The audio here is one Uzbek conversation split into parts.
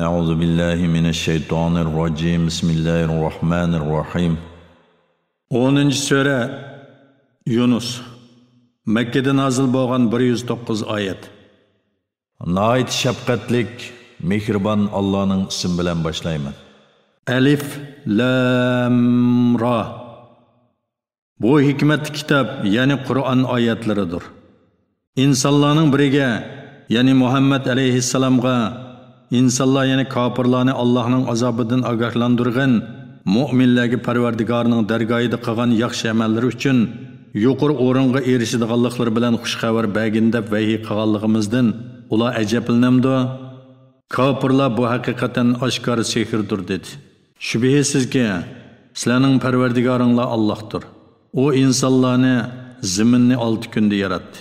أعوذ بالله من الشيطان الرجيم بسم الله الرحمن الرحيم 10. Sure Yunus Mekke'de nazil bo'lgan 109 oyat. Nayt şefqatlik, mehriban Allah'ın ismi bilan başlayman. Alif Lam Ra. Bu hikmet kitap yani Kur'an ayetleridir. İnsanların biriga yani Muhammed aleyhisselamga İnsanlar yani kafirlarni Allah'ın azabından agahlandırgan müminlerge Parvardigarning dergahida qilgan yaxshi amallari uchun yuqori o'ringa erishadiganliklari bilan xushxabar bergin deb vahiy qilganligimizdan ular ajablanamdi. Kafirlar bu haqiqatan oshkor sehrdir dedi. Shubhisizki sizlarning Parvardigoringlar Allohdir. O insonlarni zaminni 6 kunda yaratdi.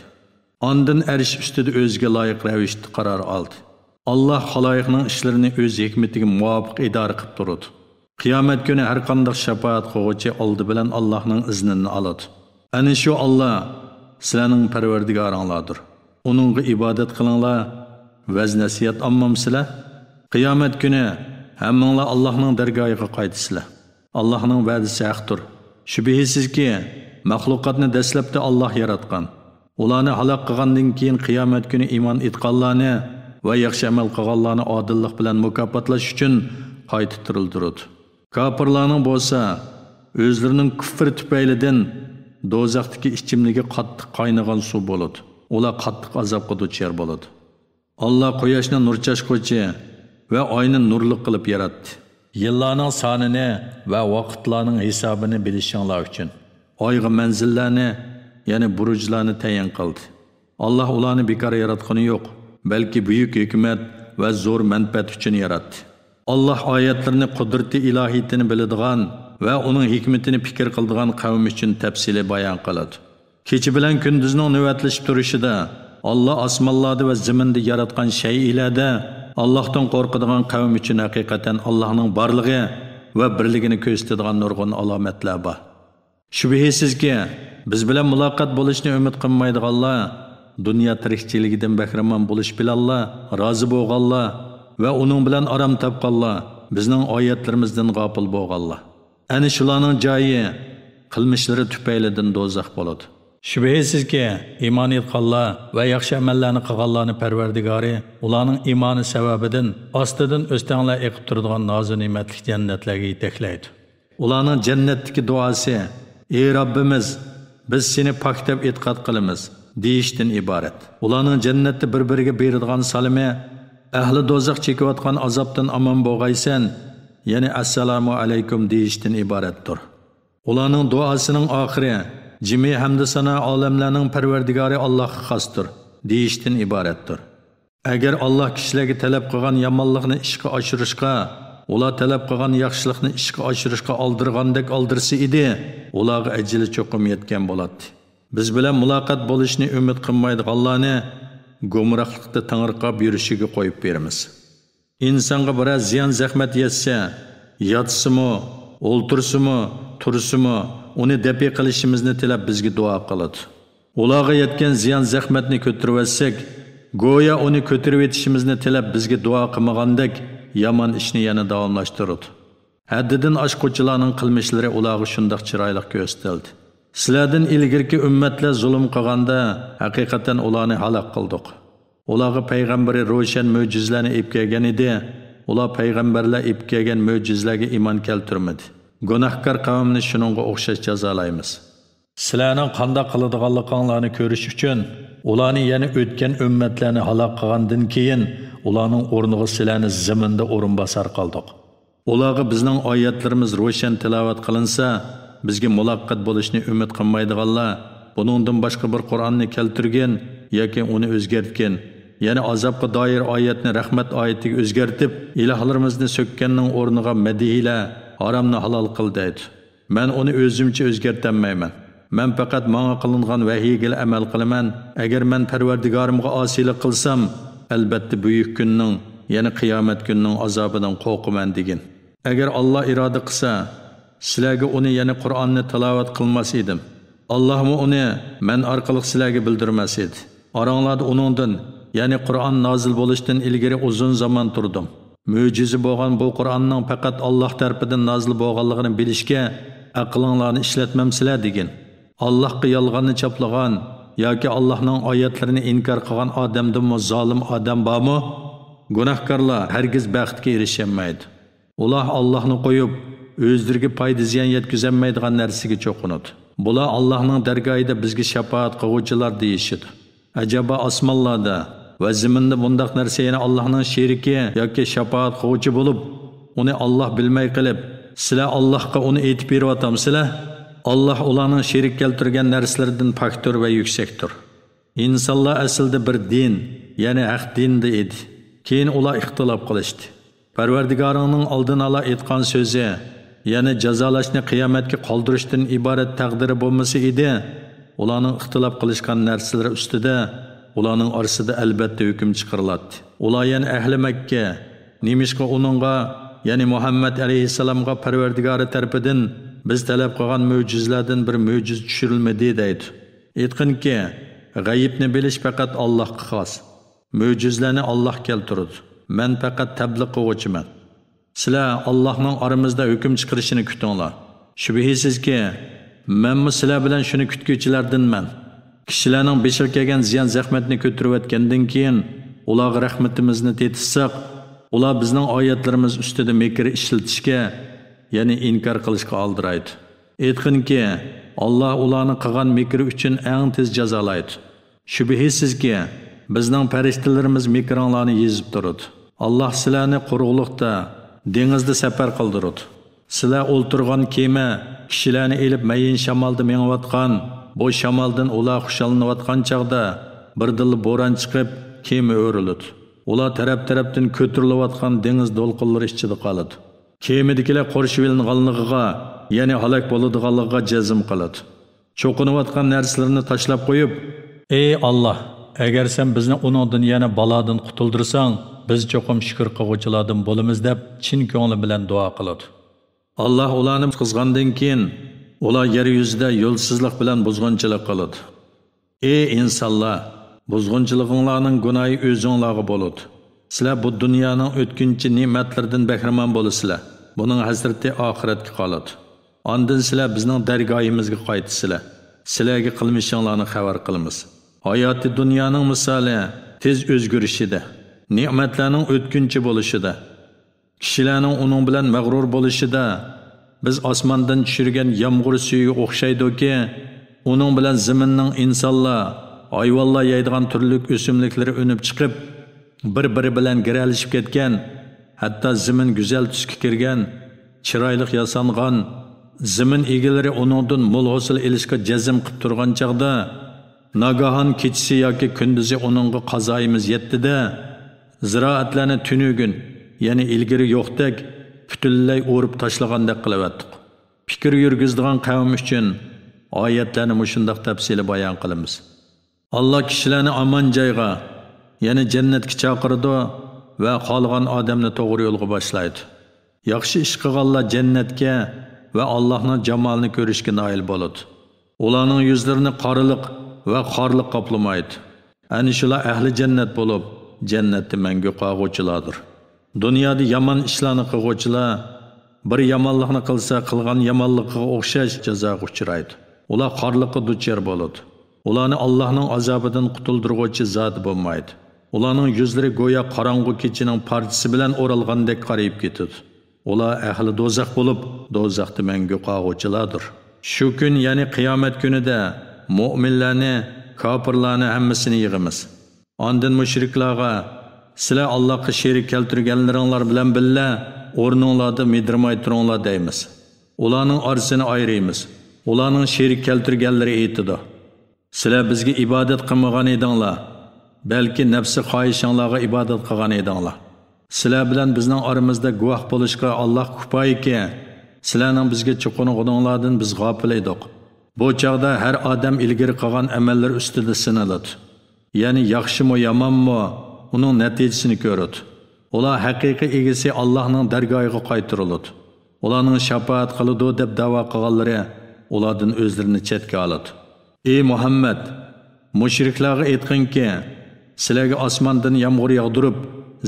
Ondan arsh ustida o'ziga loyiq ravishda qaror oldi. Allah xaloyiqning ishlarini o'z hikmatiga muvofiq idora qilib turadi. Qiyomat kuni har qanday shafaat qiluvchi oldi bilan Allohning iznini oladi. Ana shu Allah sizlarning Parvardigoringlardir. Uningga ibodat qilinglar, vaz nasihat olmamsizlar. Qiyomat kuni hammanglar Allohning dargohiga qaytasizlar. Allohning va'dasi haqdir. Shubhisizki maxluqotni dastlabda Alloh yaratgan. Ularni halok qilgandan keyin qiyomat kuni iymon etganlarni va yaxshi amal qilganlarni odillik bilan mukofotlash uchun qayta tirildiradi. Kafirlarning bo'lsa o'zlarining kufr tufaylidan do'zaxdagi ichimligi qattiq qaynagan suv bo'ladi. Ular qattiq azobga duchor bo'ladi. Alloh quyoshni nur chashquvchi va oyni nurli qilib yaratdi. Yillarning sonini va vaqtlarning hisobini bilishinglar uchun oyga manzillarni, ya'ni burujlarni tayin qildi. Alloh ularni bekor yaratgani yo'q, balki buyuk hikmat va zo'r manfaat uchun yaratdi. Allah oyatlarini qudrati ilohiyatini biladigan va uning hikmatini fikr qiladigan qavm uchun tafsili bayon qiladi. Kecha bilan kunduzning navbatlashib turishida Allah osmonlarda va zaminda yaratgan shaylarda Allohdan qo'rqadigan qavm uchun haqiqatan Allohning borligi va birligini ko'rsatadigan nurg'un alomatlar bor. Shubhisizki biz bilan muloqot bo'lishni umid qilmaydiganlar, dunyo tirikchiligidan bahramand bo'lish bilanlar, rozi bo'lganlar va uning bilan aram topganlar bizning oyatlarimizdan g'ofil bo'lganlar. Ana shularning joyi qilmishlari tufaylidan do'zax bo'ladi. Shubhisizki iymon etganlar va yaxshi amallarni qilganlarni Parvardigori ularning iymoni sababidan ostidan o'stanglar eqib turadigan nozik ne'matli jannatlarga yetaklaydi. Ularning jannatdagi duosi: "Ey Rabbimiz, biz seni pok deb e'tiqod qilamiz" deyishdan iborat. Ularning jannatda bir-biriga beradigan salimi ahli do'zax chekayotgan azobdan aman bo'lg'aysan, ya'ni assalomu alaykum deyishdan iboratdir. Ularning duosining oxiri jimi hamda sana olamlarning Parvardigori Allohga xosdir deyishdan iboratdir. Agar Alloh kishilarga talab qilgan yomonlikni ishga oshirishga, ular talab qilgan yaxshilikni ishga oshirishga oldirgandek oldirsa edi, ularga ajali cho'qim yetgan bo'ladi. Biz bilan muloqot bo'lishni umid qilmaydiganlarni gumrohlikda tangirqab yurishiga qo'yib beramiz. İnsonga biroz ziyon zahmat yetsa, yotsimi, o'ltirsimi, tursimi, uni dafi qilishimizni tilab bizga duo qiladi. Ularga yetgan ziyon zahmatni ko'tarib olsak, go'yo uni ko'tarib etishimizni tilab bizga duo qilmagandek yomon ishni yana davomlashtiradi. Haddidan oshquchilarning qilmishlari ularga shundoq chiroyli ko'rsatildi. Sizlardan ilgirki ummatlar zulm qilganda haqiqatan ularni halok qildik. Ularga payg'ambari ro'shan mo'jizlarni olib kelgan edi. Ular payg'ambarlar olib kelgan mo'jizlarga iymon keltirmadi. Gunohkor qavmni shuningga o'xshash jazolaymiz. Sizlarning qanday qiladiganliklaringizni ko'rish uchun ularni yana o'tgan ummatlarni halok qilgandan keyin ularning o'rniga sizlarni zaminda o'rinbosar qildik. Ularga bizning oyatlarimiz ro'shan tilovat qilinsa, bizga muloqot bo'lishni umid qilmaydiganlar buningdan boshqa bir Qur'onni keltirgan yoki uni o'zgartgan, ya'ni azobga doir oyatni rahmat oyatiga o'zgartib, ilohlarimizni so'kkanning o'rniga madihila haromni halol qil deydi. Men uni o'zimcha o'zgartirmayman. Men faqat menga qilingan vahiyga amal qilaman. Agar men Parvardigorimga osiylik qilsam, albatta buyuk kunning, ya'ni qiyomat kunining azobidan qo'rqaman degan. Agar Alloh iroda qilsa, sizlarga uni ya'ni Qur'onni tilovat qilmas edim. Allohmi uni men orqali sizlarga bildirmas edi. Oranglarda uningdan, ya'ni Qur'on nozil bo'lishdan ilgari uzun zaman turdim. Mo'jiza bo'lgan bu Qur'onning faqat Alloh tarafidan nozil bo'lganligini bilishga aqlinglarni ishlatmamsizlar degan. Allohga yolg'onni chaplagan yoki Allohning oyatlarini inkor qilgan odamdan zolim odam bormi? Gunohkorlar hargiz baxtga erishamaydi. Ular Allohni qo'yib, o'zlariga foyda ziyon yetkazolmaydigan narsaga cho'qinadi. Bular Allohning dargohida bizga shafaat qiluvchilar deyishadi. Ajaba osmonlarda va zaminda bundaq narsa yana Allohning sheriki yoki shafaat qiluvchi bo'lib, uni Alloh bilmay qilib, sizlar Allohga uni aytib beryapsizlar? Allah ularning sherik keltirgan narsalardan pokdir va yuksakdir. İnsanlar aslida bir din, ya'ni haq dinda edi. Keyin ular ixtilof qilishdi. Parvardigoringning oldin ola aytgan so'zi, ya'ni jazolashni qiyomatga qoldirishdan iborat taqdiri bo'lmasa edi, ularning ixtilof qilishgan narsalar ustida ularning orasida albatta hukm chiqariladi. Ular yana ahli Makka nimishqa uningga, ya'ni Muhammad alayhisalomga Parvardigori tarafidan biz talab qilgan mo'jizalardan bir mo'jiz tushirilmadi deydi. Aytqinki, g'ayibni bilish faqat Allohga xos. Mo'jizalarni Alloh keltiradi. Men faqat tabliq qiluvchiman. Sizlar Allohning oramizda hukm chiqarishini kutinglar. Shubhisizki, menmi sizlar bilan shuni kutguchilardanman. Kishilarning beshir kelgan ziyon zahmatni ko'tarayotgandan keyin ularga rahmatimizni tetishsak, ular bizning oyatlarimiz ustida mekr ishlatishga, ya'ni inkor qilishga oldiraydi. Aytqinki, Alloh ularni qilgan mekri uchun eng tez jazolaydi. Shubhisizki, bizning farishtalarimiz mekronglarni yezib turadi. Alloh sizlarni quruqlikda, dengizda safar qildiradi. Sizlar o'ltirgan kema kishilarni elib mayin shamolda mengayotgan, bu shamoldan ular xushallanayotgan chaqda birdil bo'ron chiqib, kema o'riladi. Ular taraf-tarafdan ko'tarilayotgan dengiz to'lqinlari ichida qoladi. Kemidagilar qo'rshivilganligiga, ya'ni halok bo'ladiganligiga jazm qiladi. Cho'qinayotgan narsalarni tashlab qo'yib, "Ey Alloh, agar sen bizni uningdan yana balodan qutuldirsang, biz cho'qim shukr qiluvchilardan bo'lamiz" deb chin ko'ngli bilan duo qiladi. Alloh ularni qizg'andan keyin ular yer yuzida yo'lsizlik bilan buzg'unchilik qiladi. Ey insonlar, buzg'unchiliginglarning gunohi o'zingizlarga bo'ladi. Sizlar bu dunyoning o'tkinchi ne'matlaridan bahramand bo'lasizlar. Buning hasrati oxiratga qoladi. Ondan sizlar bizning dargohimizga qaytsizlar. Sizlarga qilmishinglarni xabar qilamiz. Hayoti dunyoning misoli tez o'zgarishida, ne'matlarning o'tkinchi bo'lishida, kishilarning uning bilan mag'rur bo'lishida, biz osmondan tushirgan yomg'ir suyiga o'xshaydi-ki, uning bilan zaminning insonlar, hayvonlar yeydigan turli o'simliklari o'nib chiqib, bir-biri bilan giralishib ketgan, hatto zamin go'zal tusga kirgan, chiroyli yasangan, zamin egalari uningdan mo'l hosil elishga jazm qilib turgan chaqda, nagahan kechisi yoki kunduzi uningga qazoyimiz yetdi-da, ziroatlarni tunugun, ya'ni ilgari yo'qdek butunlay o'rib tashlagandek qilyaptik. Fikr yurgizdigan qavm uchun oyatlarni mushundaq tafsili bayon qilamiz. Alloh kishilarni omon joyga, ya'ni jannatga chaqirdi va qolgan odamni to'g'ri yo'lga boshlaydi. Yaxshi ish qilganlar jannatga va Allohning jamolini ko'rishga noil bo'ladi. Ularning yuzlarini qoriliq va xorliq qoplamaydi. Ana shular ahli jannat bo'lib, jannatda mangu qolg'uvchilardir. Dunyoda yomon ishlarni qilguvchilar bir yomonlikni qilsa, qilgan yomonligiga o'xshash jazoga uchraydi. Ular xorliqqa duchor bo'ladi. Ularni Allohning azobidan qutuldiruvchi zot bo'lmaydi. Ularning yuzlari go'yo qorong'u kechining parchasi bilan o'ralgandek qarayib ketadi. Ular ahli do'zax bo'lib, do'zaxda mangu qolg'uvchilardir. Shu kun, ya'ni qiyomat kunida mu'minlarni, kofirlarni hammasini yig'imiz. Ondan mushriklarga, sizlar Allohga sherik keltirganlaringlar bilan billa o'rninglarda medirmay turinglar deymiz. Ularning orasini ayiramiz. Ularning sherik keltirganlari aytidi: "Sizlar bizga ibodat qilmagan edinglar, balki nafsi xohishinglarga ibodat qilgan edinglar. Sizlar bilan bizning oramizda guvoh bo'lishga Alloh kifoyiki, sizlarning bizga cho'qinganinglardan biz g'ofil edik." Bu chaqda har odam ilgari qilgan amallar ustida sinaladi. Ya'ni yaxshimi yomonmi, uning natijasini ko'radi. Ular haqiqiy egasi Allohning dargohiga qaytariladi. Ularning shafaat qiladi deb da'vo qilganlari ulardan o'zlarini chetga oladi. Ey Muhammad, mushriklarga aytqinki, sizlarga osmondan yomg'ir yog'dirib,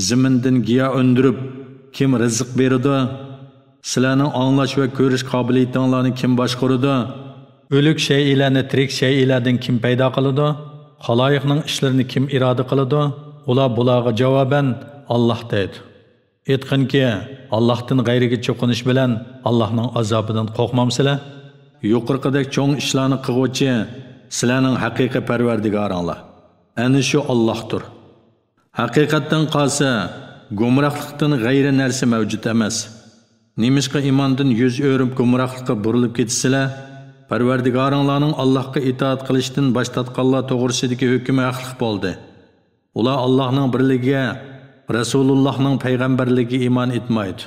zamindan giyo undirib, kim rizq beradi? Sizlarning anglash va ko'rish qobiliyatinglarni kim boshqaradi? O'lik shaylarni tirik shaylardan kim paydo qiladi? Xaloyiqning ishlarini kim iroda qiladi? Ular bularga javoban Alloh deydi. Aytqinki, Allohdan g'ayriga cho'qinish bilan Allohning azobidan qo'rqmamsizlar? Yuqorqidek cho'ng ishlarni qiluvchi sizlarning haqiqiy parvardigoringlar. Ana shu Allohdir. Haqiqatdan qolsa, gumrohlikdan g'ayri narsa mavjud emas. Nemishqa imondan yuz o'rib gumrohlikka burilib ketisizlar? Parvardigoringlarning Allohga itoat qilishdan bosh tortganlar to'g'risidagi hukmi haqliq bo'ldi. Ular Allohning birligiga, Rasulullohning payg'ambarligiga iymon etmaydi.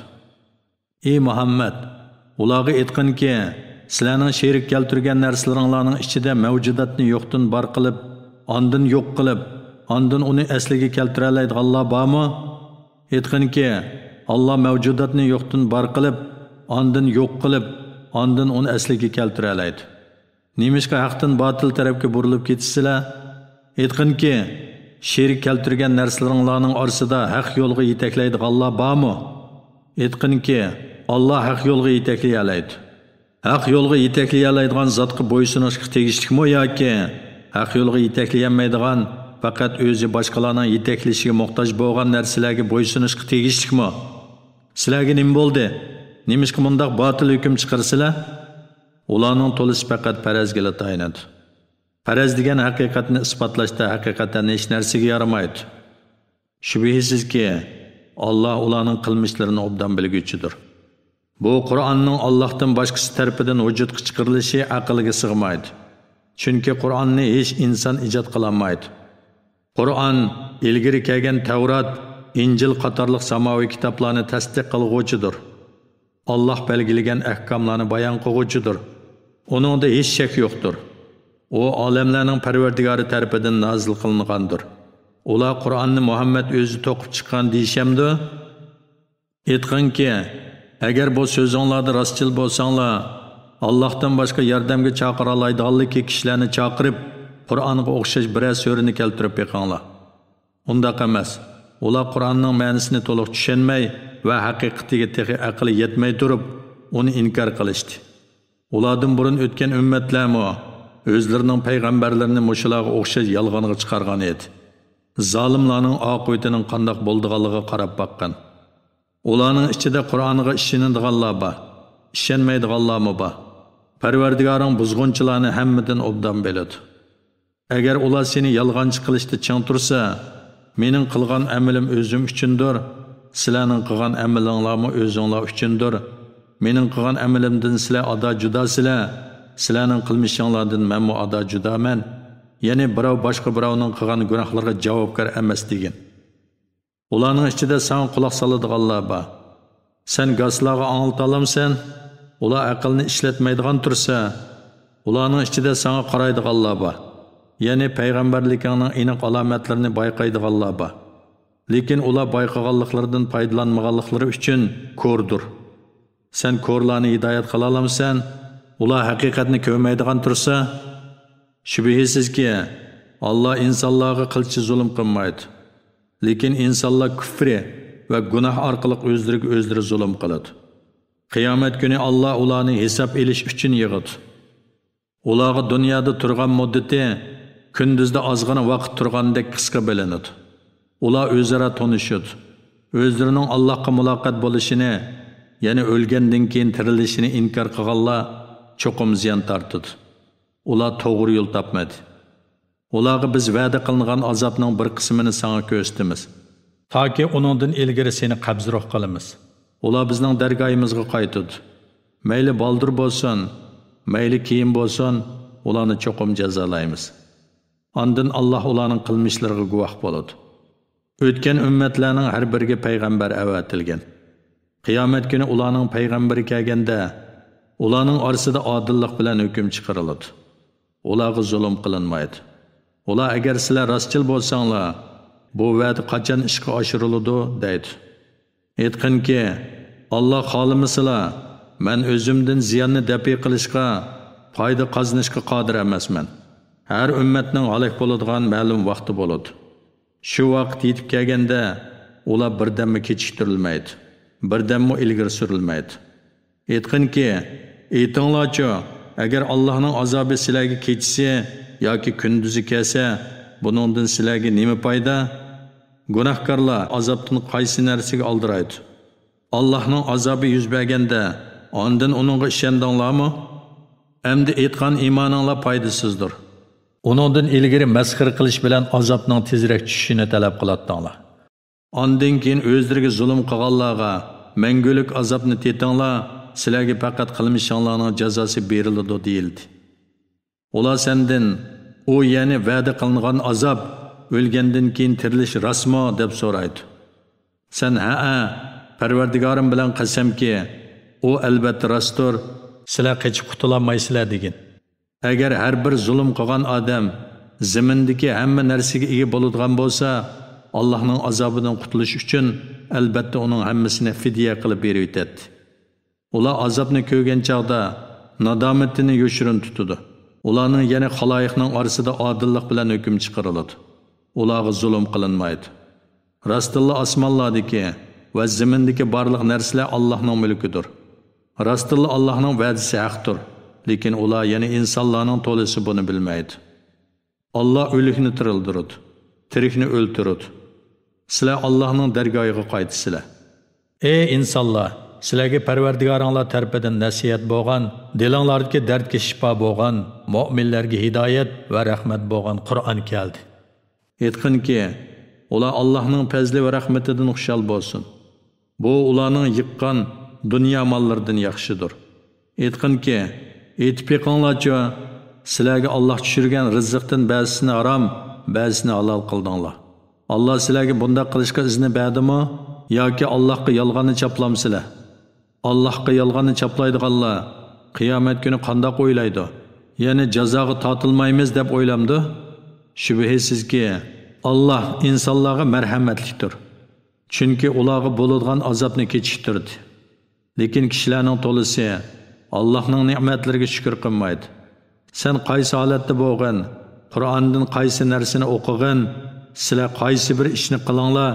Ey Muhammad, ularga aytqinki, sizlarning sherik keltirgan narsalaringlarning ichida mavjudotni yo'qdan bor qilib, ondan yo'q qilib, ondan uni asliga keltira oladiganlar bormi? Aytqinki, Allah mavjudotni yo'qdan bor qilib, ondan yo'q qilib, ondan uni asliga keltira oladi. Nemishqa haqdan botil tarafga burilib ketisizlar? Aytqinki, sherik keltirgan narsalaringlarning orasida haq yo'lga yetaklaydiganlar bormi? Aytqinki, Allah haq yo'lga yetaklay oladi. Haq yo'lga yetaklay oladigan zotga bo'ysunishga tegishlikmi yoki haq yo'lga yetaklay olmaydigan faqat o'zi boshqalarning yetaklashiga muhtoj bo'lgan narsalarga bo'ysunishga tegishlikmi? Sizlarga nima bo'ldi? Nemishqa mundaq botil hukm chiqarsizlar? Ularning to'lisi faqat farazga tayinadi. Faraz degan haqiqatni isbotlashda haqiqatan hech narsaga yaramaydi. Shubhisizki, Alloh ularning qilmishlarini obdan bilguchidir. Bu Qur'onning Allohdan boshqasi tarafidan vujudga chiqarilishi aqlga sig'maydi. Chunki Qur'onni hech inson ijod qila olmaydi. Qur'on ilgari kelgan Tavrat, Injil qatorliq samoviy kitoblarni tasdiq qilguvchidir. Alloh belgilagan ahkomlarni bayon qilguvchidir. Uningda hech shak yo'qdir. O olamlarning Parvardigori tarafidan nozil qilingandir. Ular Qur'onni Muhammad o'zi to'qib chiqqan deyishamdi. Aytqanki, agar bu so'zinglarda rostchil bo'lsanglar, Allohdan boshqa yordamga chaqira oladiganlik kishilarni chaqirib, Qur'onga o'xshash biror so'rini keltirib beqinglar. Undaq emas. Ular Qur'onning ma'nosini to'liq tushunmay va haqiqatiga texi aqli yetmay turib, uni inkor qilishdi. Ulardan burun o'tgan ummatlarmi o'zlarining payg'ambarlarini mushularga o'xshash yolg'onga chiqargan edi. Zolimlarning oqibatining qanday bo'lganligiga qarab baqqan. Ularning ichida Qur'onga ishonadiganlar bor, ishonmaydiganlarmi bor. Parvardigoring buzg'unchilarni hammadan obdan biladi. Agar ular seni yolg'onchi qilishda ching tursa, mening qilgan amalim o'zim uchundir, sizlarning qilgan amalinglarmi o'zinglar uchundir. Mening qilgan amalimdan sizlar ado judosizlar, sizlarning qilmishinglardan men mu ado judaman. Ya'ni birov boshqa birovning qilgan gunohlariga javobgar emas degan. Ularning ichida sen quloq soladiganlar bor. Sen gazlarga anglata olamsan? Ular aqlni ishlatmaydigan tursa, ularning ichida sana qaraydiganlar bor. Ya'ni payg'ambarlikning aniq alomatlarini bayqaydiganlar bor. Lekin ular bayqaganliklaridan foydalanmaganliklari uchun ko'rdir. Sen ko'rlarni hidoyat qila olamsan? Ular haqiqatni ko'rmaydigan tursa, shubhisizki, Allah insonlarga qilchi zulm qilmaydi. Lekin insonlar kufri va gunoh orqali o'zlariga o'zlari zulm qiladi. Qiyomat kuni Allah ularni hisob elish uchun yig'adi. Ularga dunyoda turgan muddati kunduzda ozgina vaqt turgandek qisqa bilinadi. Ular o'zaro tanishadi. O'zlarining Allohga muloqot bo'lishini, ya'ni o'lgandan keyin tirilishini inkor qilganlar cho'qim ziyon tortadi. Ular to'g'ri yo'l topmadi. Ularga biz va'da qilingan azobning bir qismini sana ko'rsatamiz. Toki uningdan ilgari seni qabzroq qilamiz. Ular bizning dargohimizga qaytadi. Mayli baldir bo'lsin, mayli keyin bo'lsin, ularni cho'qim jazolaymiz. Ondan Alloh ularning qilmishlariga guvoh bo'ladi. O'tgan ummatlarning har biriga payg'ambar avatilgan. Qiyomat kuni ularning payg'ambari kelganda, ularning orasida odillik bilan hukm chiqariladi. Ularga zulm qilinmaydi. Ular agar sizlar rostchil bo'lsanglar, bu va'da qachon ishga oshiriladi deydi. Aytqinki, Alloh xohlamaslar, men o'zimdan ziyonni dafi qilishga, foyda qozonishga qodir emasman. Har ummatning halok bo'ladigan ma'lum vaqti bo'ladi. Shu vaqt yetib kelganda, ular birdammi kechiktirilmaydi birdammo ilgari surilmaydi. Aytqinki, aytinglarchi, agar Allohning azobi sizlarga kechisi yoki kunduzi kelsa, buningdan sizlarga nima foyda? Gunohkorlar azobdan qaysi narsaga oldiraydi? Allohning azobi yuz berganda, ondan uningga ishondinglarmi? Endi aytgan iymoninglar foydasizdir. Uningdan ilgari masxir qilish bilan azobning tezroq tushishini talab qilatdinglar. Ondan keyin o'zlariga zulm qilganlarga mangulik azobni tetinglar, sizlarga faqat qilmishinglarning jazosi beriladi deyildi. Ular sendan u ya'ni va'da qilingan azob o'lgandan keyin tirilish rasmo deb so'raydi. Sen ha, Parvardigorim bilan qasamki, u albatta rostdir, sizlar qochib qutulolmaysizlar degan. Agar har bir zulm qilgan odam zimindagi hamma narsaga ega bo'ladigan bo'lsa, Allohning azobidan qutulish uchun albatta uning hammasini fidya qilib berib o'tadi. Ular azobni ko'rgan chaqda nadomatini yoshirin tutadi. Ularning yana xaloyiqning orasida odillik bilan hukm chiqariladi. Ularga zulm qilinmaydi. Rastilla osmonlardagi va zimindagi barliq narsalar Allohning mulkidir. Rastilla Allohning va'dasi haqdir. Lekin ular yana insonlarning to'lisi buni bilmaydi. Allah o'likni tirildiradi, tirikni o'ltiradi. Sizlar Allohning dargohiga qaytisizlar. Ey insonlar, sizlarga Parvardigoringlar tarafidan nasihat bo'lgan, dilinglardagi dardga shifo bo'lgan, mu'minlarga hidoyat va rahmat bo'lgan Qur'on keldi. Aytqinki, ular Allohning fazli va rahmatidan xushal bo'lsin. Bu ularning yiqqan dunyo mollaridan yaxshidir. Aytqinki, aytib yiqinglarcha, sizlarga Alloh tushirgan rizqdan ba'zisini harom, ba'zisini halol qildinglar. Allah sizlarga bunday qilishga izni berdimi yoki Allohga yolg'onni chaplamsizlar? Allohga yolg'onni chaplaydiganlar qiyomat kuni qanday o'ylaydi? Ya'ni jazoga tortilmaymiz deb o'ylamdi? Shubhisizki, Allah insonlarga marhamatlidir. Chunki ularga bo'ladigan azobni kechiktirdi. Lekin kishilarning to'lisi Allohning ne'matlariga shukr qilmaydi. Sen qaysi holatda bo'lgan, Qur'ondan qaysi narsani o'qigan, sizlar qaysi bir ishni qilinglar,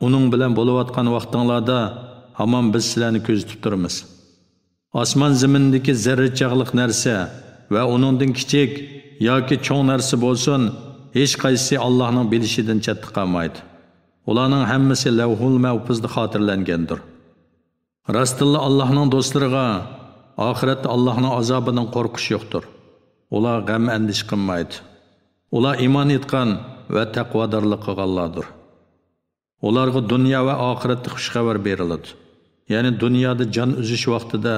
uning bilan bo'layotgan vaqtinglarda hamon biz sizlarni ko'zitib turamiz. Osmon zimindagi zarrachaqliq narsa va uningdan kichik yoki cho'ng narsa bo'lsin, hech qaysi Allohning bilishidan chetda qolmaydi. Ularning hammasi lavhul mahfuzda xotirlangandir. Rastilla Allohning do'stlariga oxiratda Allohning azobidan qo'rqish yo'qdir. Ular g'am andish qilmaydi. Ular iymon etgan va taqvodorlik qilganlardir. Ularga dunyo va oxiratda xush xabar beriladi. Ya'ni dunyoda jon uzish vaqtida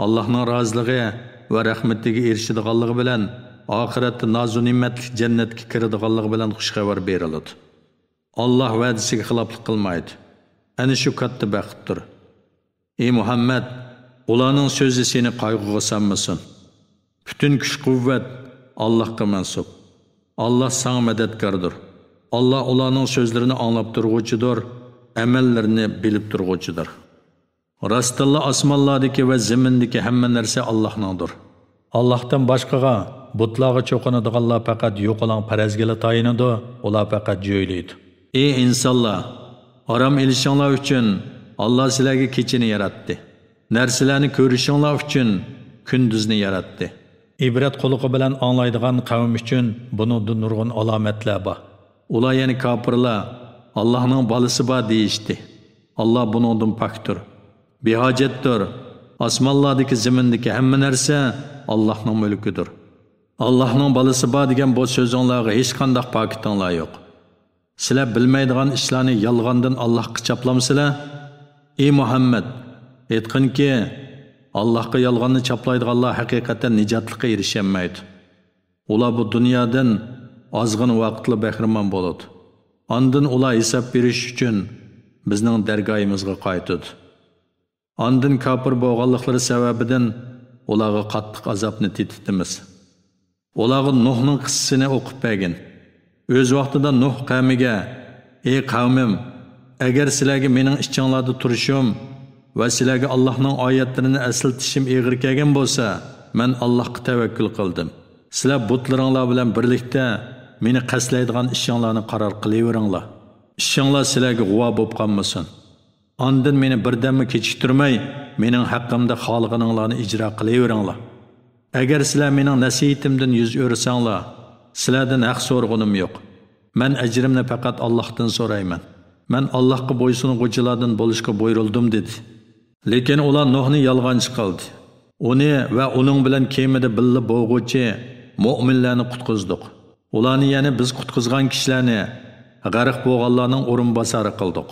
Allohning roziligi va rahmatiga erishadiganligi bilan oxiratda nozu ne'matli jannatga kiradiganligi bilan xush xabar beriladi. Alloh va'dasiga xiloflik qilmaydi. Ana shu katta baxtdir. Ey Muhammad, ularning so'zi seni qayg'uga solmasin. Bütün kuch-quvvat Allohga mansub. Allah sana madadkordir. Allah ularning so'zlarini anglab turg'uchidir, amallarini bilib turg'uchidir. Rastilla osmonlardagi va zimindagi hamma narsa Allohningdir. Allohdan boshqaga butlarga cho'qinadiganlar faqat yo'qolan farazgala tayinadi, ular faqat jo'ylaydi. Ey insonlar, aram ilishinglar uchun Allah sizlarga kechini yaratdi. Narsalarni ko'rishinglar uchun kunduzni yaratdi. İbret quluqi bilan anglaydigan qavm uchun buningdan nurg'un alomatlar bor. Ular yani kafirlar Allohning bolasi bor deyishdi. Allah buningdan pokdir. Behojatdir. Osmonlardagi zimindagi hamma narsa Allohning mulkidir. Allohning bolasi bor degan bu so'zinglarga hech qanday pokitinglar yo'q. Sizlar bilmaydigan ishlarni yolg'ondan Allohga chaplamsizlar? Ey Muhammad, aytqinki, Allohga yolg'onni chaplaydiganlar haqiqatan nijotlikka erishamaydi. Ular bu dunyodan ozg'in vaqtli bahramon bo'ladi. Ondan ular hisob berish uchun bizning dargohimizga qaytadi. Ondan kafir bo'lganliklari sababidan ularga qattiq azobni tetitimiz. Ularga Nuhning qissasini o'qib bergin. O'z vaqtida Nuh qavmiga: "Ey qavmim, agar sizlarga mening ichinglarda turishim va sizlarga Allohning oyatlarini aslatishim og'ir kelgan bo'lsa, men Allohga tavakkul qildim. Sizlar butlaringlar bilan birlikda meni qaslaydigan ishinglarni qaror qilaveringlar. Ishinglar sizlarga g'uvo bo'lib qolmasin. Ondan meni birdammi kechiktirmay, mening haqqimda xohlaganinglarni ijro qilaveringlar. Agar sizlar mening nasihatimdan yuz o'rsanglar, sizlardan haq so'rg'unim yo'q. Men ajrimni faqat Allohdan so'rayman. Men Allohga bo'ysunuvchilardan bo'lishga buyurildim dedi. Lekin ular Nuhni yolg'onchi qildi. Uni va uning bilan kemada billa bo'g'uvchi mu'minlarni qutqizdik. Ularni yana biz qutqizgan kishilarni g'arq bo'lganlarning o'rinbosari qildik.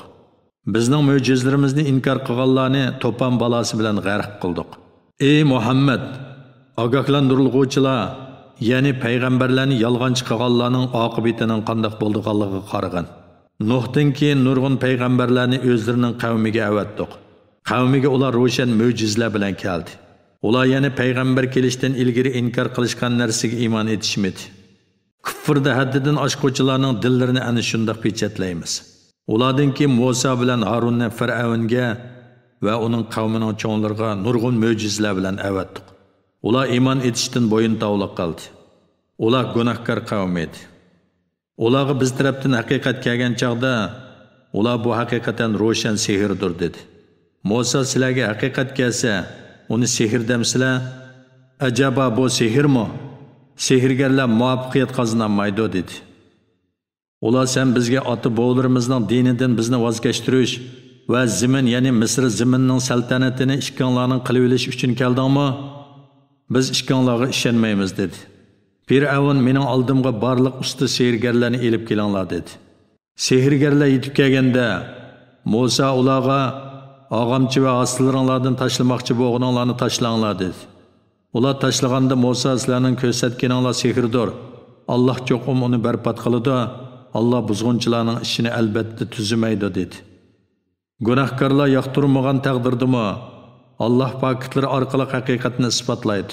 Bizning mo'jizlarimizni inkor qilganlarni to'pon balasi bilan g'arq qildik. Ey Muhammad, ogohlantiriluvchilar, ya'ni payg'ambarlarni yolg'onchi qilganlarning oqibatining qanday bo'lganligiga qaragan. Nuhdan keyin nurg'un payg'ambarlarni o'zlarining qavmiga avatdik. Qavmiga ular ro'shan mo'jizlar bilan keldi. Ular yana payg'ambar kelishdan ilgari inkor qilishgan narsaga iymon etishmadi. Kufrda haddidan oshquvchilarning dillarini ana shunday pechatlaymiz. Ulardan keyin Musa bilan Harunni Fir'avnga va uning qavmining cho'nlariga nurg'un mo'jizlar bilan avatdik. Ular iymon etishdan bo'yin tovliq qildi. Ular gunohkor qavm edi. Ularga biz tarafdan haqiqat kelgan chaqda, ular bu haqiqatan ro'shan sehrdir dedi. Musa sizlarga haqiqat kelsa, uni sehr demsizlar? Ajaba bu sehrmi? Sehrgarlar muvaffaqiyat qozonolmaydi dedi. Ular sen bizga ota bo'g'larimizning dinidan bizni voz kechtirish va zimin, ya'ni Misr ziminining saltanatini ishkonlarning qilib olish uchun keldingmi? Biz ishkonlarga ishonmaymiz dedi. Fir'avn mening oldimga barliq usta sehrgarlarni elib kelinglar dedi. Sehrgarlar yetib kelganda Musa ularga og'amchi va aslilaringlardan tashlamoqchi bo'lganlarni tashlanglar dedi. Ular tashlaganda Musa sizlarning ko'rsatganinglar sehrdir. Alloh cho'qim uni barbod qiladi. Allah buzg'unchilarning ishini albatta tuzimaydi dedi. Gunohkorlar yoqtirmagan taqdirdimi Allah paketlar orqali haqiqatni isbotlaydi.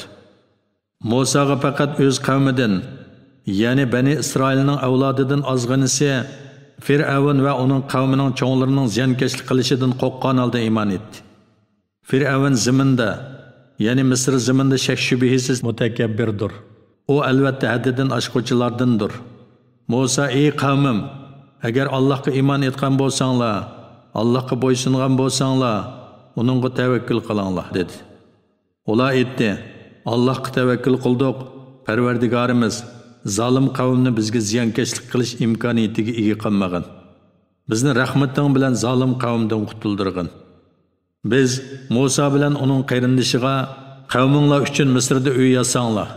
Musaga faqat o'z qavmidan, ya'ni Bani Isroilning avlodidan ozg'inisi Fir'avn va uning qavmining cho'nlarining ziyonkashlik qilishidan qo'rqqan holda iymon etdi. Fir'avn ziminda, ya'ni Misr ziminda shak shubhasiz mutakabbirdir. U albatta haddidan oshquvchilardandir. Musa, ey qavmim, agar Allohga iymon etgan bo'lsanglar, Allohga bo'ysungan bo'lsanglar, uningga tavakkul qilinglar dedi. Ular aytdi: Allohga tavakkul qildik, Parvardigorimiz zolim qavmni bizga ziyonkashlik qilish imkoniyatiga ega qilmagan. Bizni rahmating bilan zolim qavmdan qutuldirgin. Biz Musa bilan uning qarindishiga qavminglar uchun Misrda uy yasanglar.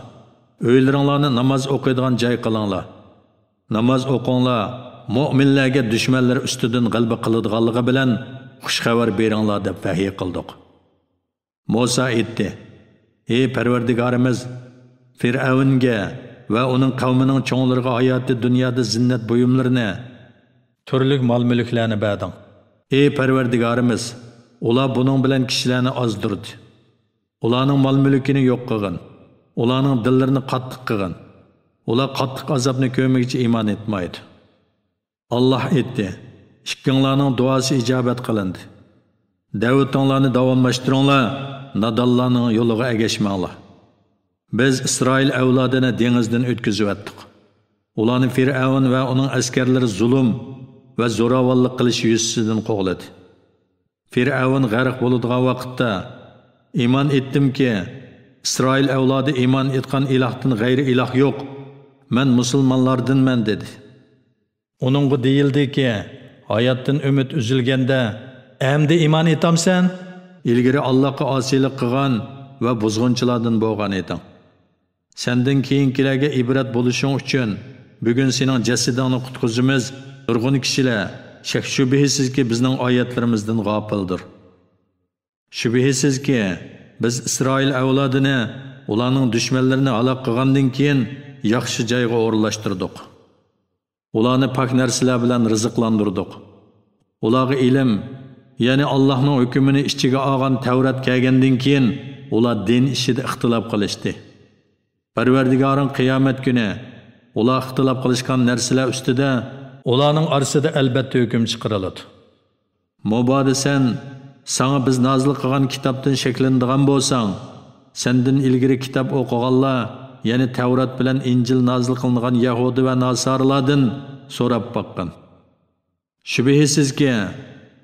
Uylaringlarni namoz o'qiydigan joy qilinglar. Namoz o'qinglar, mu'minlarga dushmanlar ustidan g'alaba qiladiganligi bilan xush xabar beringlar deb vahiy qildik. Musa aytdi: Ey Parvardigorimiz, Fir'avnga va uning qavmining cho'nlariga hayoti dunyoda zinnat buyumlarini, turli mol-mulklarni berding. Ey Parvardigorimiz, ular buning bilan kishilarni ozdirdi. Ularning mol-mulkini yo'q qilgin. Ularning dillarini qattiq qilgin. Ular qattiq azobni ko'rmoqchi iymon etmaydi. Allah aytdi: Ikkinglarning duosi ijobat qilindi. Da'vatinglarni davomlashtiringlar, nadonlarning yo'liga ergashmanglar. Biz Isroil avlodini dengizdan o'tkazib o'tdik. Ularni Fir'avn va uning askarlari zulm va zo'ravonlik qilish yuzasidan qo'g'ladi. Fir'avn g'arq bo'ladigan vaqtda iymon etdimki, Isroil avlodi iymon etgan ilohdan g'ayri iloh yo'q. Men musulmonlardanman dedi. Uningga deyildiki, hayotdan umid uzilganda, "Endi iymon etamsan?" Ilgari Allohga osiylik qilgan va buzg'unchilardan bo'lgan eding. Sendan keyingilarga ibrat bo'lishing uchun bugun sening jasadingni qutqizimiz. Nurg'un kishilar shak shubhisizki bizning oyatlarimizdan g'ofildir. Shubhisizki biz Isroil avlodini ularning dushmanlarini halok qilgandan keyin yaxshi joyga o'rlashtirdik. Ularni pak narsalar bilan rizqlantirdik. Ularga ilm, ya'ni Allohning hukmini ichiga olgan Tavrat kelgandan keyin ular din ishida ixtilof qilishdi. Parvardigoring qiyomat kuni ular ixtilof qilishgan narsalar ustida ularning orasida albatta hukm chiqariladi. Mobodo sen sana biz nozil qilgan kitobdan shaklanadigan bo'lsang, sendan ilgari kitob o'qiganlar, ya'ni Tavrat bilan Injil nozil qilingan Yahudi va Nasaralardan so'rab boqqan. Shubhisizki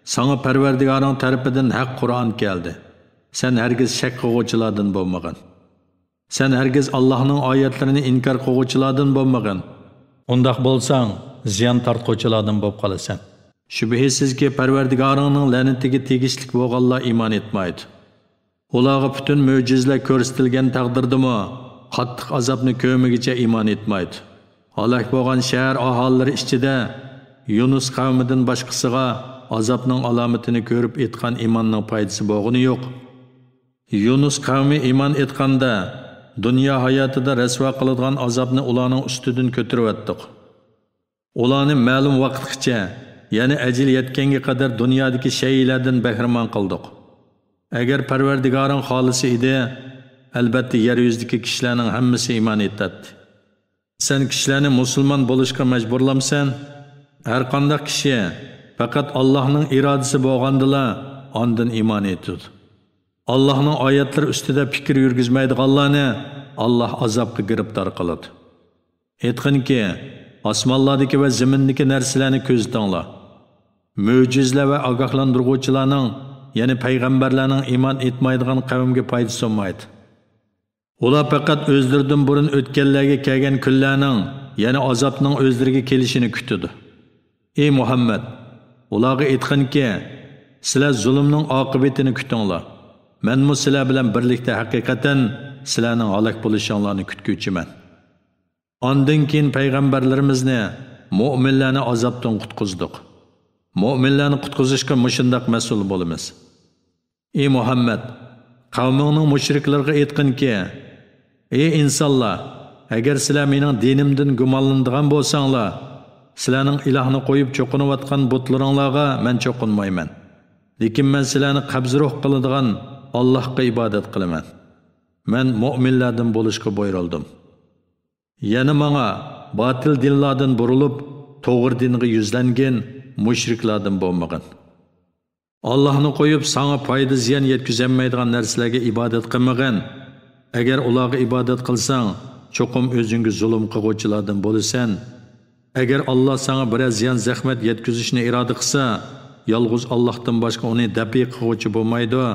Sana Parvardigarın tarafidan haq Qur'on keldi. Sen hergiz shak qilguvchilardan bo'lmagan. Sen hergiz Allohning oyatlarini inkor qilguvchilardan bo'lmagan. Undaq bo'lsang, ziyon tortquvchilardan bo'lib qolasan. Shubhisizki Parvardigarning la'natiga tegishli bo'lganlar iymon etmaydi. Ularga butun mo'jizalar ko'rsatilgan taqdirdami, qattiq azobni ko'rmagicha iymon etmaydi. Halok bo'lgan shahar aholilari ichida Yunus qavmidan boshqasiga azobning alomatini ko'rib etgan iymonning foydasi bo'lgani yo'q. Yunus qavmi iymon etganda dunyo hayotida rasvo qiladigan azobni ularning ustidan ko'tarib o'tdik. Ularni ma'lum vaqtgacha, ya'ni ajal yetganga qadar dunyodagi shaylardan bahramon qildik. Agar Parvardigoring xolisi edi, albatta yer yuzidagi kishilarning hammasi iymon etadi. Sen kishilarni musulmon bo'lishga majburlamsan, har qanday kishi faqat Allohning irodasi bo'lgandila ondan iymon etadi. Allohning oyatlari ustida fikr yurgizmaydiganlarni Alloh azobga giribdor qiladi. Aytqinki, osmonlardagi va zamindagi narsalarni ko'zlanglar. Mo'jizalar va ogohlantiruvchilarning, ya'ni payg'ambarlarning iymon etmaydigan qavmga foydasi olmaydi. Ular faqat o'zlaridan burun o'tganlarga kelgan kunlarning, ya'ni azobning o'zlariga kelishini kutadi. Ey Muhammad, ularga aytqinki, sizlar zulmning oqibatini kutinglar. Men mu sizlar bilan birlikda haqiqatan sizlarning halok bo'lishinglarni kutguvchiman. Ondan keyin payg'ambarlarimizni, mu'minlarni azobdan qutqizdik. Mu'minlarni qutqizishga mushundaq mas'ul bo'lamiz. Ey Muhammad, qavmingning mushriklarga aytqinki, ey insonlar, agar sizlar mening dinimdan gumonlanadigan bo'lsanglar, sizlarning ilohni qo'yib cho'qinayotgan butlaringlarga men cho'qinmayman. Lekin men sizlarni qabzruh qiladigan Allohga ibodat qilaman. Men mu'minlardan bo'lishga buyurildim. Yana menga botil dinlardan burilib, to'g'ri dinga yuzlangan mushriklardan bo'lmagan. Allohni qo'yib sana foyda ziyon yetkazolmaydigan narsalarga ibodat qilmagan. Agar ularga ibodat qilsang, cho'qim o'zingga zulm qiluvchilardan bo'lasan. Agar Alloh sana biroz ziyon zahmat yetkazishni iroda qilsa, yolg'iz Allohdan boshqa uni dafi qiluvchi bo'lmaydi.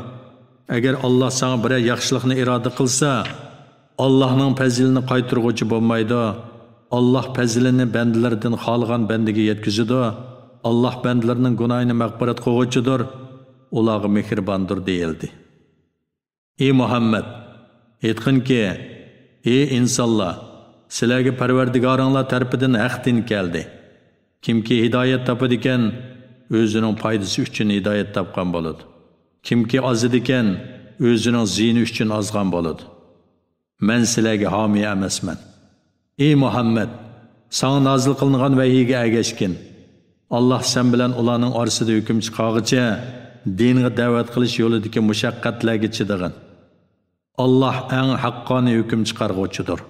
Agar Alloh sana biroz yaxshilikni iroda qilsa, Allohning fazilini qaytaruvchi bo'lmaydi. Alloh fazilini bandalardan xohlagan bandaga yetkazadi. Alloh bandalarining gunohini mag'firat qiluvchidir. Ularga mehribondir deyildi. Ey Muhammad, aytqinki, ey insonlar, sizlarga Parvardigoringlar tarafidan haq din keldi. Kimki hidoyat topadi ekan, o'zining foydasi uchun hidoyat topgan bo'ladi. Kimki ozidi ekan, o'zining ziyni uchun ozgan bo'ladi. Men sizlarga homiy emasman. Ey Muhammad, sana nozil qilingan vahiyga ergashgin. Allah sen bilan ularning orasida hukm chiqarg'icha dinga da'vat qilish yo'lidagi mushaqqatlarga chidag'in. Allah eng haqqoniy hukm chiqarg'uvchidir.